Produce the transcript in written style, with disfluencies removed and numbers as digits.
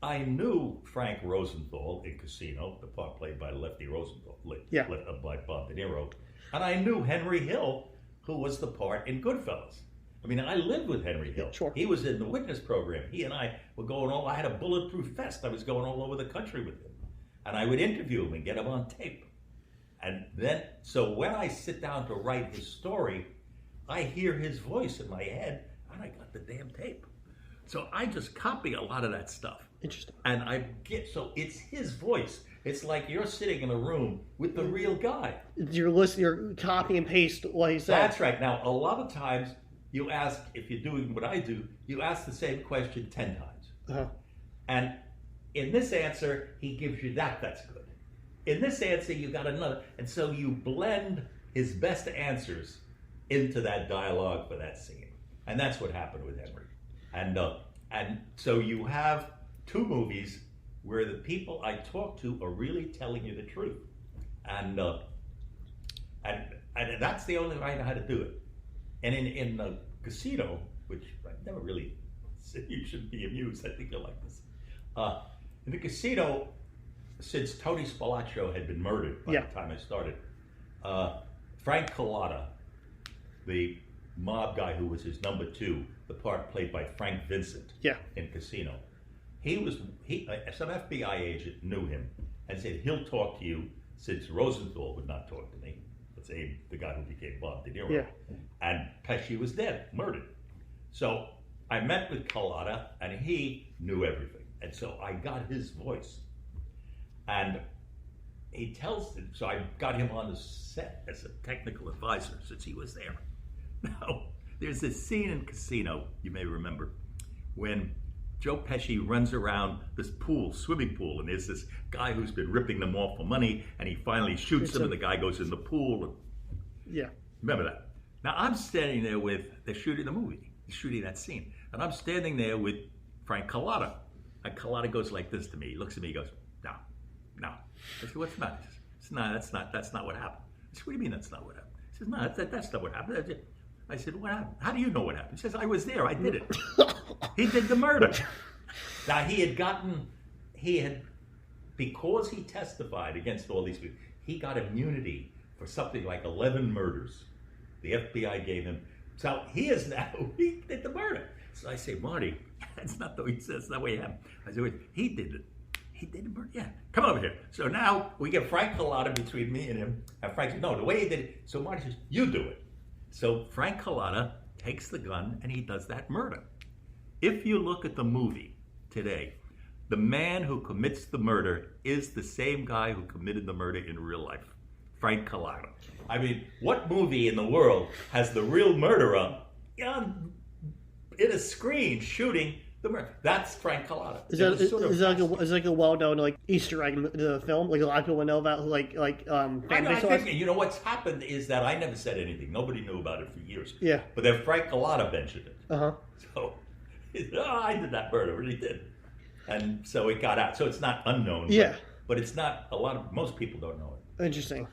I knew Frank Rosenthal in Casino, the part played by Lefty Rosenthal, by Bob De Niro. And I knew Henry Hill, who was the part in Goodfellas. I mean, I lived with Henry Hill. Sure. He was in the witness program. He and I were going I had a bulletproof vest. I was going all over the country with him. And I would interview him and get him on tape. And then, so when I sit down to write his story, I hear his voice in my head, and I got the damn tape. So I just copy a lot of that stuff. Interesting. And so it's his voice. It's like you're sitting in a room with the real guy. You're listening, you're copy and paste what he said. That's right. Now, a lot of times you ask, if you're doing what I do, you ask the same question 10 times. Uh-huh. And in this answer, he gives you that's good. In this answer, you got another. And so you blend his best answers into that dialogue for that scene. And that's what happened with Henry. And so you have two movies where the people I talk to are really telling you the truth. And that's the only way I know how to do it. And in the Casino, which I've never really said you shouldn't be amused, I think you'll like this. In the Casino, since Tony Spilaccio had been murdered by the time I started, Frank Cullota, the mob guy who was his number two, the part played by Frank Vincent in Casino, some FBI agent knew him and said, he'll talk to you since Rosenthal would not talk to me. That's Abe, the guy who became Bob De Niro. Yeah. And Pesci was dead, murdered. So I met with Cullotta, and he knew everything. And so I got his voice. And he so I got him on the set as a technical advisor since he was there. Now, there's this scene in Casino, you may remember, when Joe Pesci runs around this swimming pool, and there's this guy who's been ripping them off for money, and he finally shoots him, and the guy goes in the pool. Yeah. Remember that? Now, I'm standing there they're shooting the movie, they're shooting that scene, and I'm standing there with Frank Cullota, and Cullota goes like this to me. He looks at me, he goes, no. I said, what's the matter? He says, no, that's not what happened. I said, what do you mean that's not what happened? He says, no, that's not what happened. I said, what happened? How do you know what happened? He says, I was there, I did it. He did the murder. Now, because he testified against all these people, he got immunity for something like 11 murders. The FBI gave him. So he did the murder. So I say, Marty, that's not the way he says, that's not the way it happened. I said, wait, he did it. He did the murder, yeah. Come over here. So now we get Frank Cullota between me and him. And Frank said, no, the way he did it. So Marty says, you do it. So Frank Cullota takes the gun and he does that murder. If you look at the movie today, the man who commits the murder is the same guy who committed the murder in real life, Frank Cullota. I mean, what movie in the world has the real murderer in a screen shooting the murder? That's Frank Cullota. Is that like a well-known Easter egg in the film? Like a lot of people know about I think, you know what's happened is that I never said anything. Nobody knew about it for years. Yeah. But then Frank Cullota mentioned it. Uh-huh. So he said, I did that murder, really did. And so it got out. So it's not unknown. Yeah. But it's not most people don't know it. Interesting.